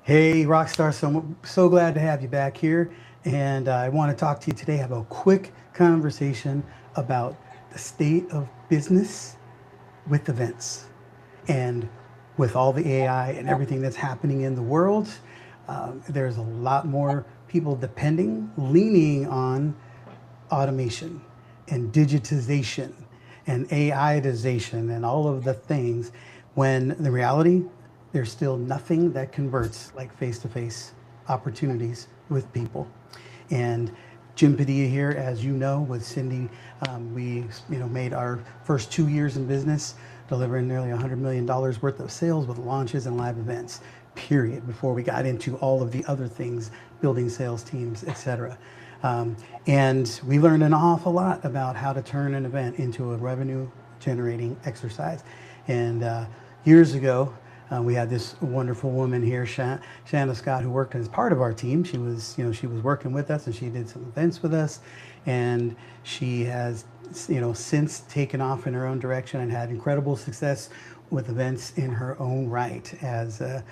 Hey, Rockstar, so glad to have you back here. And I want to talk to you today, have a quick conversation about the state of business with events. And with all the AI and everything that's happening in the world, there's a lot more people leaning on automation and digitization and AIization and all of the things, when the reality, there's still nothing that converts like face-to-face opportunities with people. And Jim Padilla here, as you know, with Cindy, we made our first 2 years in business, delivering nearly $100 million worth of sales with launches and live events. Period. Before we got into all of the other things, building sales teams, etc. And we learned an awful lot about how to turn an event into a revenue generating exercise. And years ago, we had this wonderful woman here, Shanna Scott, who worked as part of our team. She was working with us, and she did some events with us, and she has, since taken off in her own direction and had incredible success with events in her own right as a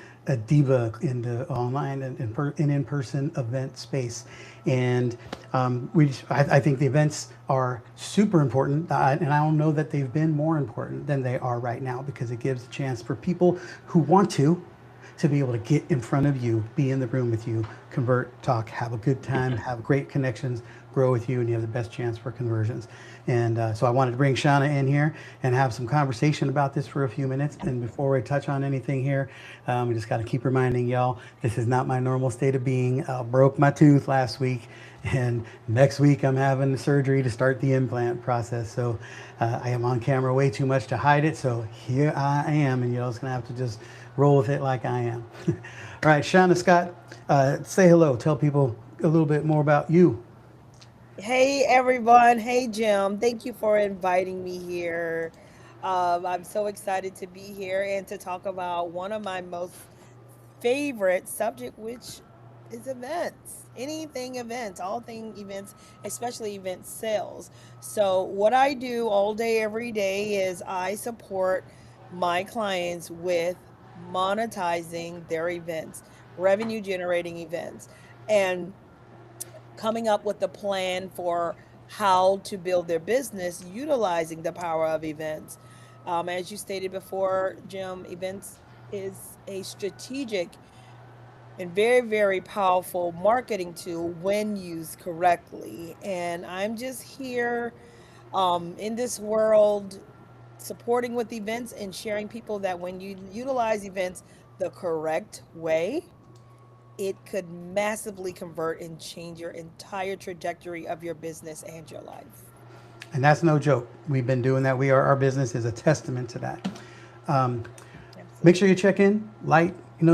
diva in the online and in-person event space. And I think the events are super important, and I don't know that they've been more important than they are right now, because it gives a chance for people who want to be able to get in front of you, be in the room with you, convert, talk, have a good time, have great connections, grow with you, and you have the best chance for conversions. And so I wanted to bring Shauna in here and have some conversation about this for a few minutes. And before we touch on anything here, we just got to keep reminding y'all, this is not my normal state of being. I broke my tooth last week, and next week I'm having the surgery to start the implant process. So I am on camera way too much to hide it. So here I am, and y'all's gonna have to just roll with it like I am. All right, Shauna Scott, say hello. Tell people a little bit more about you. Hey everyone. Hey Jim. Thank you for inviting me here. I'm so excited to be here and to talk about one of my most favorite subject, which is events. Anything events, all thing events, especially event sales. So what I do all day, every day is I support my clients with monetizing their events, revenue generating events. And coming up with a plan for how to build their business utilizing the power of events. As you stated before, Jim, events is a strategic and very, very powerful marketing tool when used correctly. And I'm just here in this world supporting with events and sharing people that when you utilize events the correct way, it could massively convert and change your entire trajectory of your business and your life. And that's no joke. We've been doing that. Our business is a testament to that. Make sure you Absolutely. check in,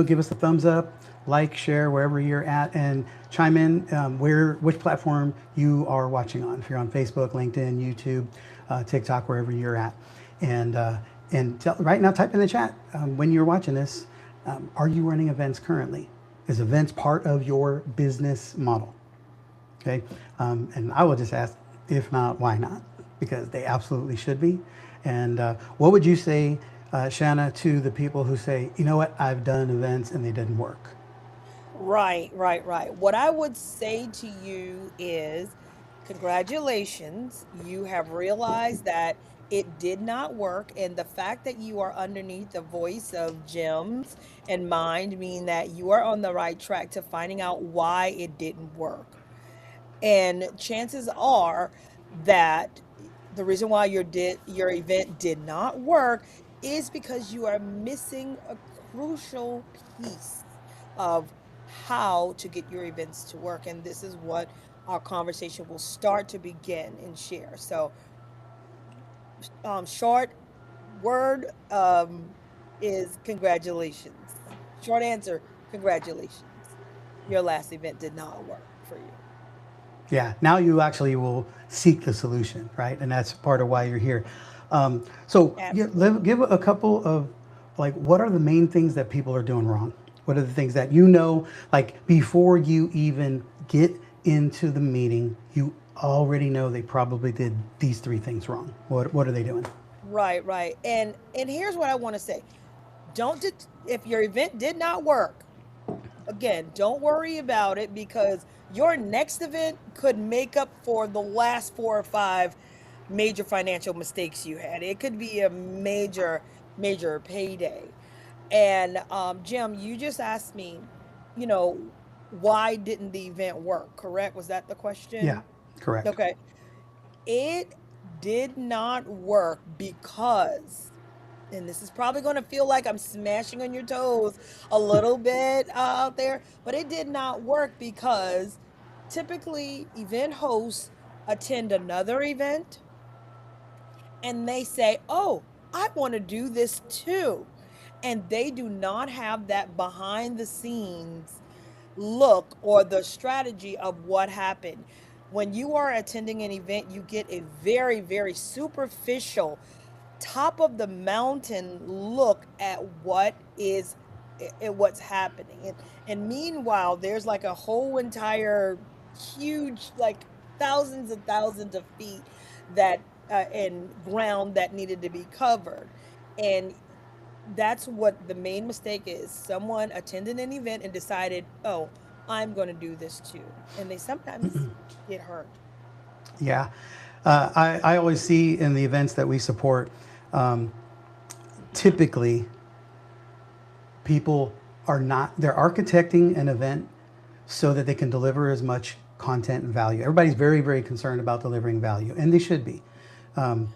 give us a thumbs up, like, share wherever you're at, and chime in which platform you are watching on. If you're on Facebook, LinkedIn, YouTube, TikTok, wherever you're at, and right now, type in the chat when you're watching this. Are you running events currently? Is events part of your business model? Okay, and I will just ask, if not, why not? Because they absolutely should be. And what would you say, Shanna, to the people who say, you know what, I've done events and they didn't work? Right, right, right. What I would say to you is congratulations. You have realized that it did not work. And the fact that you are underneath the voice of Jim's and mind mean that you are on the right track to finding out why it didn't work. And chances are that the reason why your event did not work is because you are missing a crucial piece of how to get your events to work. And this is what our conversation will start to begin and share. So, short word is congratulations. Short answer, congratulations. Your last event did not work for you. Yeah, now you actually will seek the solution, right? And that's part of why you're here. So yeah, Absolutely. give a couple of, like, what are the main things that people are doing wrong? What are the things that like, before you even get into the meeting, you already know they probably did these three things wrong? What are they doing? Right, right. And here's what I want to say. Don't If your event did not work, Again, don't worry about it because your next event could make up for the last 4 or 5 major financial mistakes you had. It could be a major payday. And Jim, you just asked me, you know, why didn't the event work? Correct? Was that the Yeah, question? correct. Okay. It did not work because, and this is probably going to feel like I'm smashing on your toes a little bit out there, but it did not work because typically event hosts attend another event and they say, "Oh, I want to do this too." And they do not have that behind the scenes look or the strategy of what happened. When you are attending an event, you get a very, very superficial, top of the mountain look at what's happening. And meanwhile, there's like a whole entire huge, like thousands and thousands of feet that and ground that needed to be covered. And that's what the main mistake is. Someone attended an event and decided, "Oh, I'm going to do this too." And they sometimes get hurt. Yeah. I always see in the events that we support, um, typically people are not, they're architecting an event so that they can deliver as much content and value. Everybody's very, very concerned about delivering value, and they should be. Um,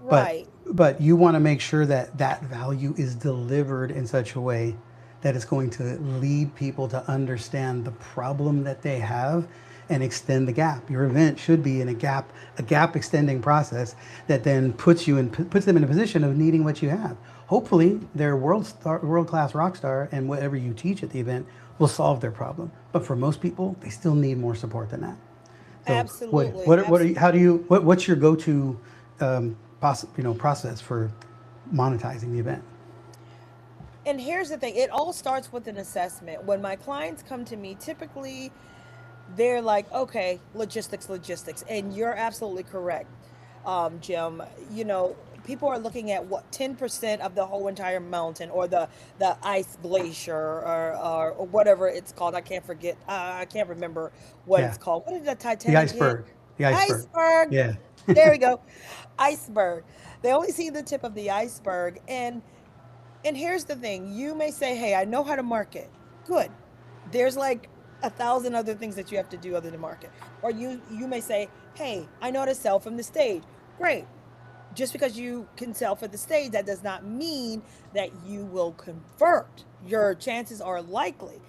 but Right. but you want to make sure that that value is delivered in such a way that it's going to lead people to understand the problem that they have and extend the gap. Your event should be in a gap extending process that then puts them in a position of needing what you have. Hopefully, they're world class rock star, and whatever you teach at the event will solve their problem. But for most people, they still need more support than that. So, Absolutely. how do you, what's your go to process for monetizing the event? And here's the thing, it all starts with an assessment. When my clients come to me, typically they're like, okay, logistics, logistics. And you're absolutely correct, Jim. People are looking at what 10% of the whole entire mountain or the ice glacier or whatever it's called. I can't remember what Yeah, it's called. What did the the Titanic hit? iceberg. The iceberg. Iceberg. Yeah. There we go. Iceberg. They only see the tip of the iceberg. And here's the thing, you may say, "Hey, I know how to market." Good. There's like 1,000 other things that you have to do other than market. Or you may say, "Hey, I know how to sell from the stage." Great. Just because you can sell for the stage, that does not mean that you will convert. Your chances are likely.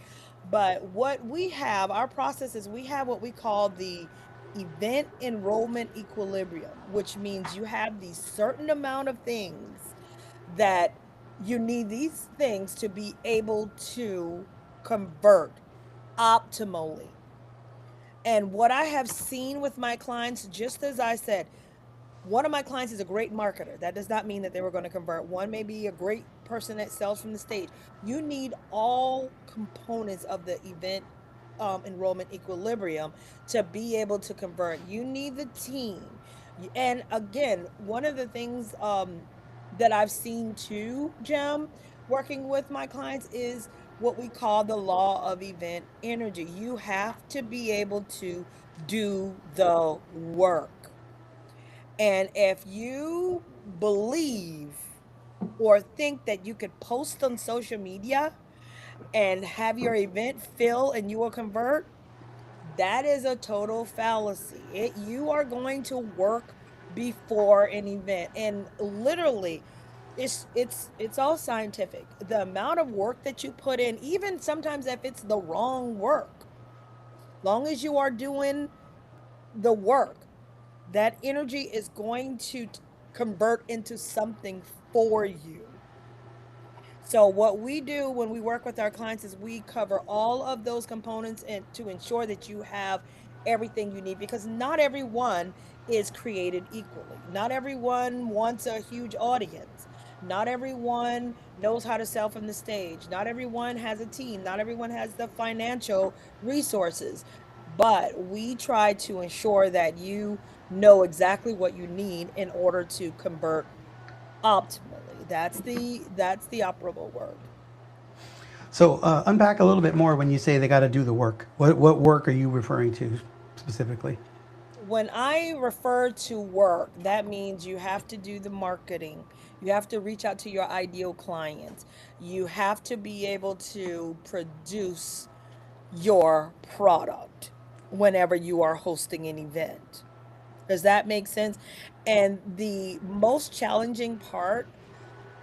But what we have, our process is we have what we call the event enrollment equilibrium, which means you have these certain amount of things that you need these things to be able to convert optimally. And what I have seen with my clients, just as I said, one of my clients is a great marketer. That does not mean that they were going to convert. One may be a great person that sells from the stage. You need all components of the event enrollment equilibrium to be able to convert. You need the team. And again, one of the things that I've seen too, Jim, working with my clients is what we call the law of event energy. You have to be able to do the work. And if you believe or think that you could post on social media and have your event fill and you will convert, that is a total fallacy. You are going to work before an event. And literally, it's all scientific. The amount of work that you put in, even sometimes if it's the wrong work, long as you are doing the work, that energy is going to convert into something for you. So what we do when we work with our clients is we cover all of those components and to ensure that you have everything you need, because not everyone is created equally. Not everyone wants a huge audience. Not everyone knows how to sell from the stage. Not everyone has a team. Not everyone has the financial resources. But we try to ensure that you know exactly what you need in order to convert optimally. That's the operable word. So unpack a little bit more when you say they got to do the work. What work are you referring to specifically? When I refer to work, that means you have to do the marketing. You have to reach out to your ideal clients. You have to be able to produce your product whenever you are hosting an event. Does that make sense? And the most challenging part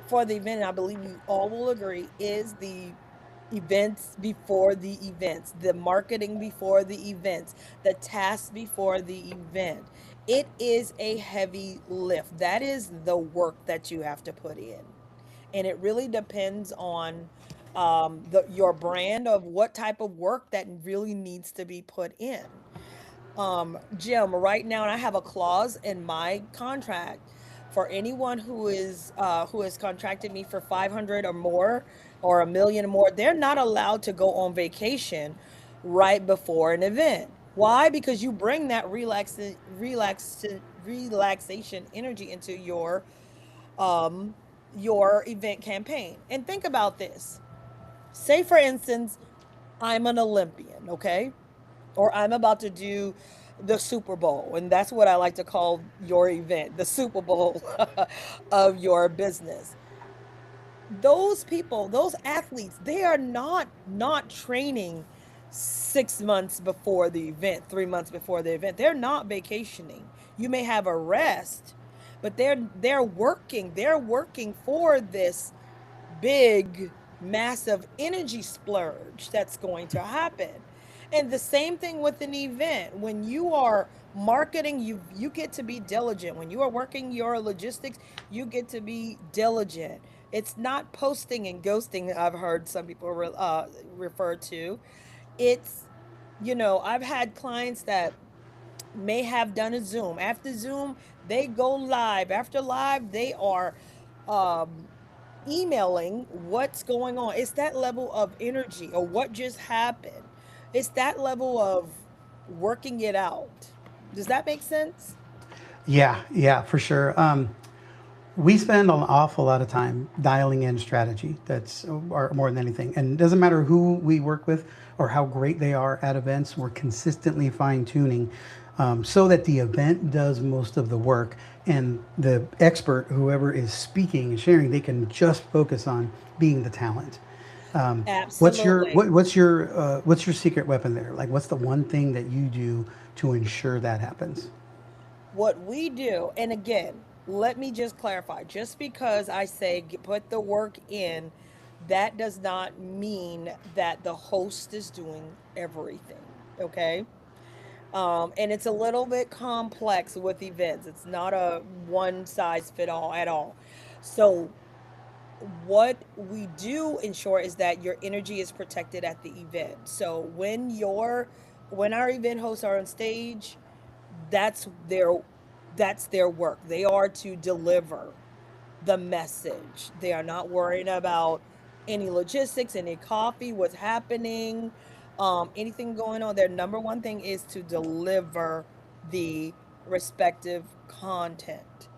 for the event, and I believe we all will agree, is the events before the events, the marketing before the events, the tasks before the event. It is a heavy lift. That is the work that you have to put in. And it really depends on your brand of what type of work that really needs to be put in. Jim, right now, and I have a clause in my contract for anyone who has contracted me for 500 or more or a million or more, they're not allowed to go on vacation right before an event. Why? Because you bring that relaxation energy into um your event campaign. And think about this. Say for instance, I'm an Olympian, okay? Or I'm about to do the Super Bowl. And that's what I like to call your event, the Super Bowl of your business. Those people, those athletes, they are not training 6 months before the event, 3 months before the event. They're not vacationing. You may have a rest, but they're working for this big, massive energy splurge that's going to happen. And the same thing with an event. When you are marketing, you get to be diligent. When you are working your logistics, you get to be diligent. It's not posting and ghosting, I've heard some people refer to. It's, I've had clients that may have done a Zoom. After Zoom, they go live. After live, they are um, emailing what's going on. It's that level of energy or what just happened. It's that level of working it out. Does that make sense? Yeah, yeah, for sure. We spend an awful lot of time dialing in strategy. That's or more than anything, and it doesn't matter who we work with or how great they are at events. We're consistently fine tuning so that the event does most of the work, and the expert, whoever is speaking and sharing, they can just focus on being the talent. What's your Absolutely. what's your secret weapon there? Like, what's the one thing that you do to ensure that happens? What we do, and again, let me just clarify, just because I say put the work in, that does not mean that the host is doing everything. Okay. And it's a little bit complex with events. It's not a one size fit all at all. So what we do ensure is that your energy is protected at the event. So when our event hosts are on stage, that's their that's their work. They are to deliver the message. They are not worrying about any logistics, any coffee, what's happening, anything going on. Their number one thing is to deliver the respective content.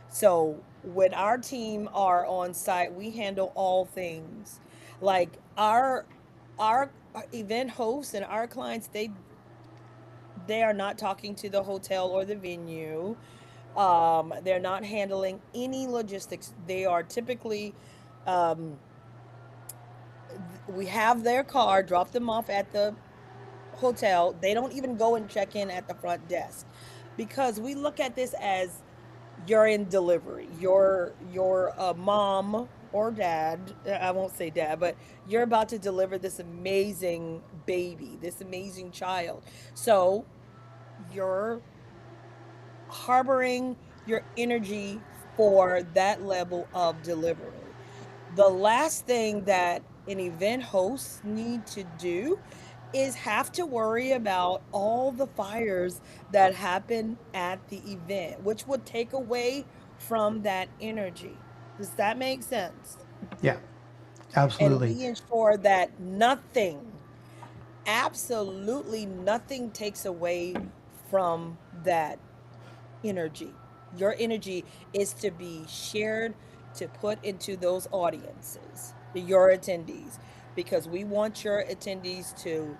So when our team are on site, we handle all things. Like our event hosts and our clients, they are not talking to the hotel or the venue. They're not handling any logistics. They are typically, um, we have their car, drop them off at the hotel. They don't even go and check in at the front desk because we look at this as you're in delivery. You're a mom or dad. I won't say dad, but you're about to deliver this amazing baby, this amazing child. So you're harboring your energy for that level of delivery. The last thing that an event host need to do is have to worry about all the fires that happen at the event, which would take away from that energy. Does that make sense? Yeah, And absolutely. we ensure that nothing, absolutely nothing takes away from that energy. Your energy is to be shared, to put into those audiences. your attendees, because we want your attendees to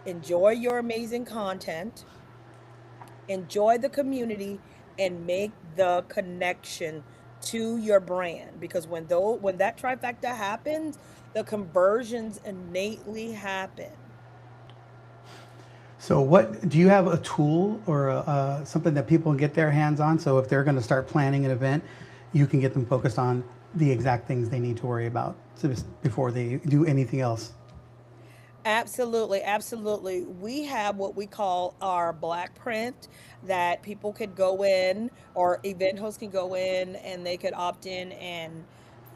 enjoy your amazing content, enjoy the community, and make the connection to your brand. Because when that trifecta happens, the conversions innately happen. So, what do you have a tool or something that people can get their hands on? So, if they're going to start planning an event, you can get them focused on the exact things they need to worry about before they do anything else. Absolutely, absolutely. We have what we call our black print that people could go in, or event hosts can go in, and they could opt in and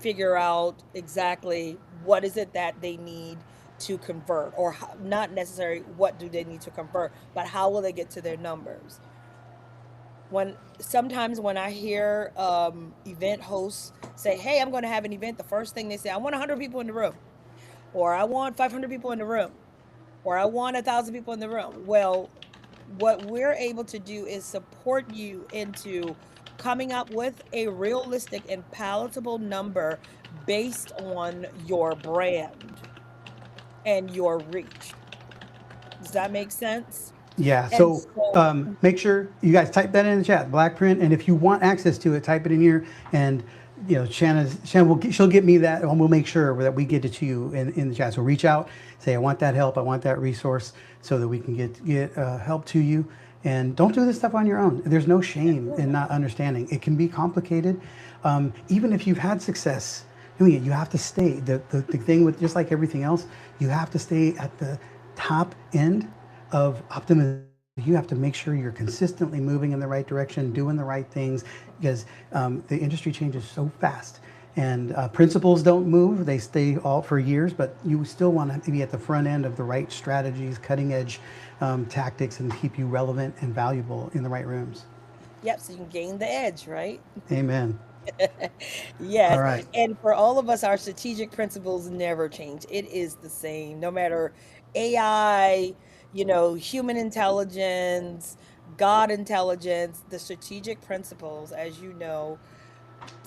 figure out exactly what is it that they need to convert, or how, not necessarily what do they need to convert, but how will they get to their numbers. When sometimes when I hear event hosts say, "Hey, I'm going to have an event," the first thing they say, "I want 100 people in the room," or "I want 500 people in the room," or "I want 1,000 people in the room." Well, what we're able to do is support you into coming up with a realistic and palatable number based on your brand and your reach. Does that make sense? Yeah, And so so, make sure you guys type that in the chat, black print, and if you want access to it, type it in here, and Shannon will she'll get me that, and we'll make sure that we get it to you in the chat. So reach out, say I want that help, I want that resource, so that we can get help to you. And don't do this stuff on your own. There's no shame in not understanding. It can be complicated, even if you've had success doing it. You have to stay. The thing with just like everything else, you have to stay at the top end of optimism. You have to make sure you're consistently moving in the right direction, doing the right things, because the industry changes so fast. And principles don't move; they stay all for years. But you still want to be at the front end of the right strategies, cutting edge tactics, and keep you relevant and valuable in the right rooms. yep, so you can gain the edge, right? Amen. All Yes. right. And for all of us, our strategic principles never change. It is the same, no matter AI, human intelligence, God intelligence, the strategic principles, as you know,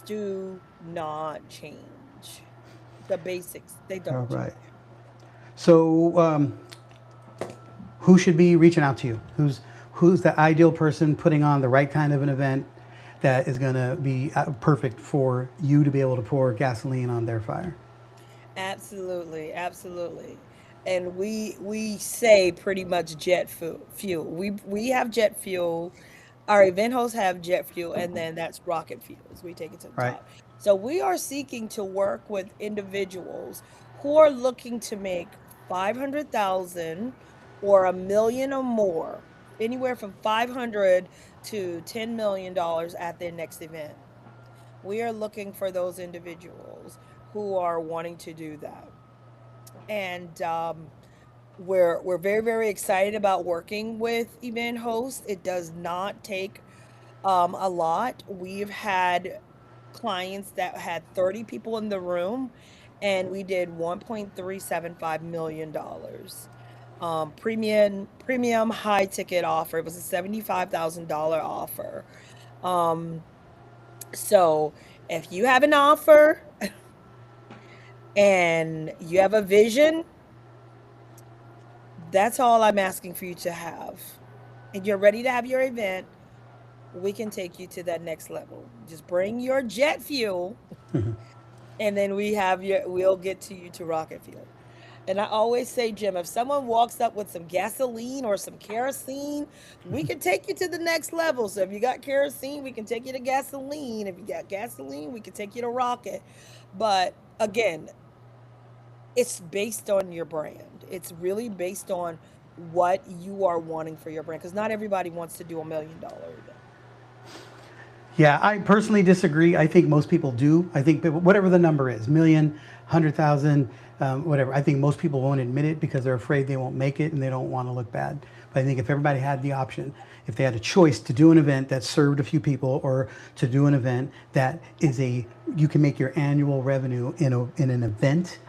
do not change. The basics, they All don't change. right. So who should be reaching out to you? Who's the ideal person putting on the right kind of an event that is going to be perfect for you to be able to pour gasoline on their fire? Absolutely, absolutely. And we say pretty much fuel. We have jet fuel. Our event hosts have jet fuel, and then that's rocket fuels. We take it to the Right. top. So we are seeking to work with individuals who are looking to make 500,000 or 1 million or more, anywhere from 500 to $10 million at their next event. We are looking for those individuals who are wanting to do that. And we're very, very excited about working with event hosts. It does not take a lot. We've had clients that had 30 people in the room, and we did $1.375 million. Premium high ticket offer. It was a $75,000 offer. Um, so if you have an offer and you have a vision, that's all I'm asking for you to have. And you're ready to have your event, we can take you to that next level. Just bring your jet fuel, and then we'll get to you to rocket fuel. And I always say, Jim, if someone walks up with some gasoline or some kerosene, we can take you to the next level. So if you got kerosene, we can take you to gasoline. If you got gasoline, we can take you to rocket. But again, it's based on your brand. It's really based on what you are wanting for your brand, because not everybody wants to do $1 million event. Yeah, I personally disagree. I think most people do. I think whatever the number is, million, 100,000, whatever. I think most people won't admit it because they're afraid they won't make it and they don't want to look bad. But I think if everybody had the option, if they had a choice to do an event that served a few people, or to do an event that is you can make your annual revenue in an event,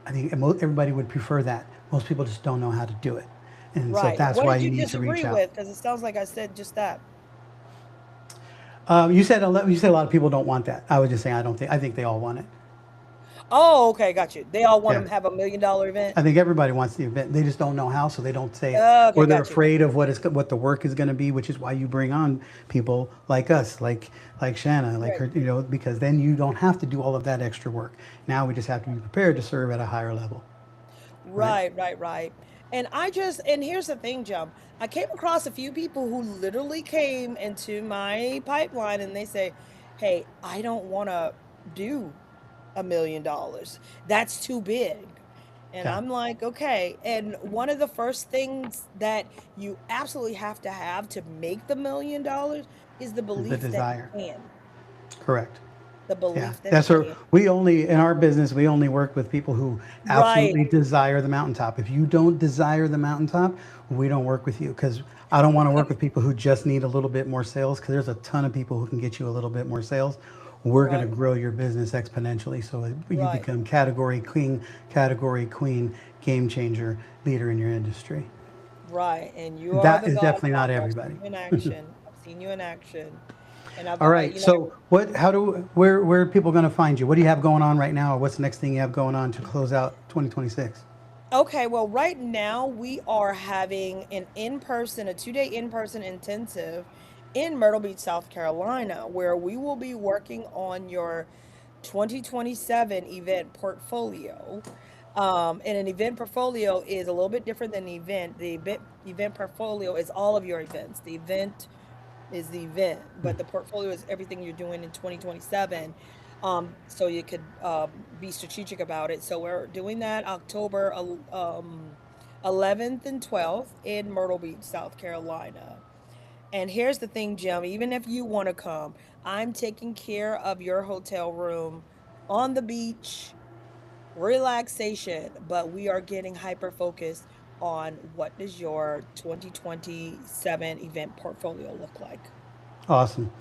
I think everybody would prefer that. Most people just don't know how to do it. And so Right. that's What why did you you need to reach disagree out. with? Because it sounds like I said just that. You said a lot of people don't want that. I would just say I don't think. I think they all want it. Oh, okay, got you. They all want Yeah. to have $1 million event. I think everybody wants the event. They just don't know how, so they don't say it, Okay, or they're got you. afraid of what the work is going to be, which is why you bring on people like us, like Shanna, like Right. her, because then you don't have to do all of that extra work. Now we just have to be prepared to serve at a higher level, right? Right, right, right. And here's the thing, Jum. I came across a few people who literally came into my pipeline and they say, "Hey, I don't want to do $1 million. That's too big." And Yeah, I'm like, okay. And one of the first things that you absolutely have to make the $1 million is the is the belief that desire. you can. Correct. The Yeah, belief that that's you where can. we only, in our business, we only work with people who Right. absolutely desire the mountaintop. If you don't desire the mountaintop, we don't work with you, because I don't want to work with people who just need a little bit more sales, because there's a ton of people who can get you a little bit more sales. We're going to Right. grow your business exponentially, so you Right. become category queen, game changer, leader in your industry. Right, and you are That the is definitely not godfather. I've everybody. seen you in action. I've seen you in action, and All right. I So where are people going to find you? What do you have going on right now? Or what's the next thing you have going on to close out 2026? okay, well, right now we are having a 2-day in-person intensive in Myrtle Beach, South Carolina, where we will be working on your 2027 event portfolio. And an event portfolio is a little bit different than an event. The event portfolio is all of your events. The event is the event, but the portfolio is everything you're doing in 2027. So you could be strategic about it. So we're doing that October 11th and 12th in Myrtle Beach, South Carolina. And here's the thing, Jim, even if you want to come, I'm taking care of your hotel room on the beach, relaxation, but we are getting hyper focused on what does your 2027 event portfolio look like. Awesome.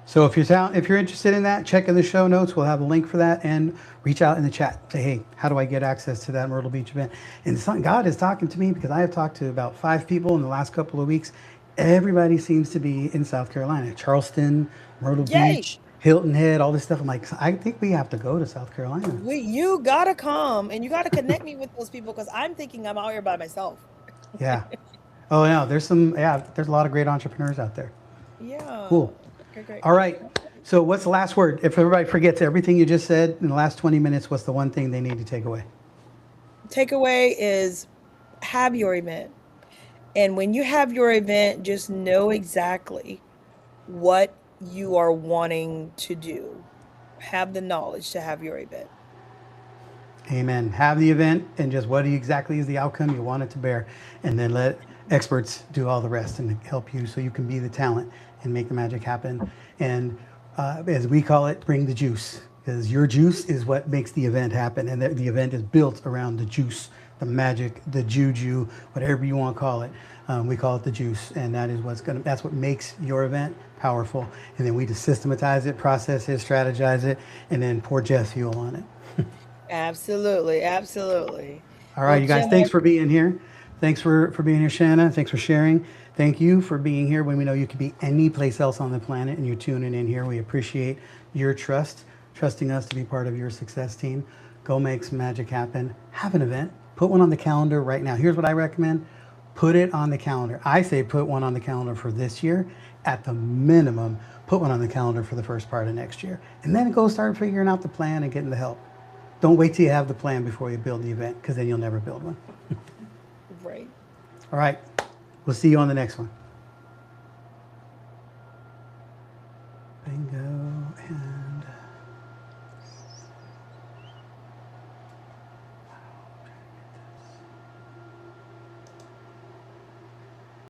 So if you're interested in that, check in the show notes. We'll have a link for that, and reach out in the chat. Say, hey, how do I get access to that Myrtle Beach event? And God is talking to me, because I have talked to about 5 people in the last couple of weeks. Everybody seems to be in South Carolina, Charleston, Myrtle Yay! Beach, Hilton Head, all this stuff. I'm like, I think we have to go to South Carolina. You gotta come and you gotta connect me with those people because I'm thinking I'm out here by myself. Yeah. Oh, no, there's a lot of great entrepreneurs out there. Yeah. Cool. Okay, great. All right. So what's the last word? If everybody forgets everything you just said in the last 20 minutes, what's the one thing they need to take away? Takeaway is have your event. And when you have your event, just know exactly what you are wanting to do. Have the knowledge to have your event. Amen. Have the event, and just what exactly is the outcome you want it to bear. And then let experts do all the rest and help you, so you can be the talent and make the magic happen. And as we call it, bring the juice, because your juice is what makes the event happen. And the event is built around the juice, the magic, the juju, whatever you want to call it. We call it the juice, and that's what makes your event powerful. And then we just systematize it, process it, strategize it, and then pour jet fuel on it. Absolutely. Absolutely. All Well, right, you guys, Jim, thanks for being here. Thanks for being here, Shanna. Thanks for sharing. Thank you for being here when we know you could be any place else on the planet, and you're tuning in here. We appreciate your trusting us to be part of your success team. Go make some magic happen. Have an event. Put one on the calendar right now. Here's what I recommend. Put it on the calendar. I say put one on the calendar for this year. At the minimum, put one on the calendar for the first part of next year. And then go start figuring out the plan and getting the help. Don't wait till you have the plan before you build the event, because then you'll never build one. right. All right. We'll see you on the next one.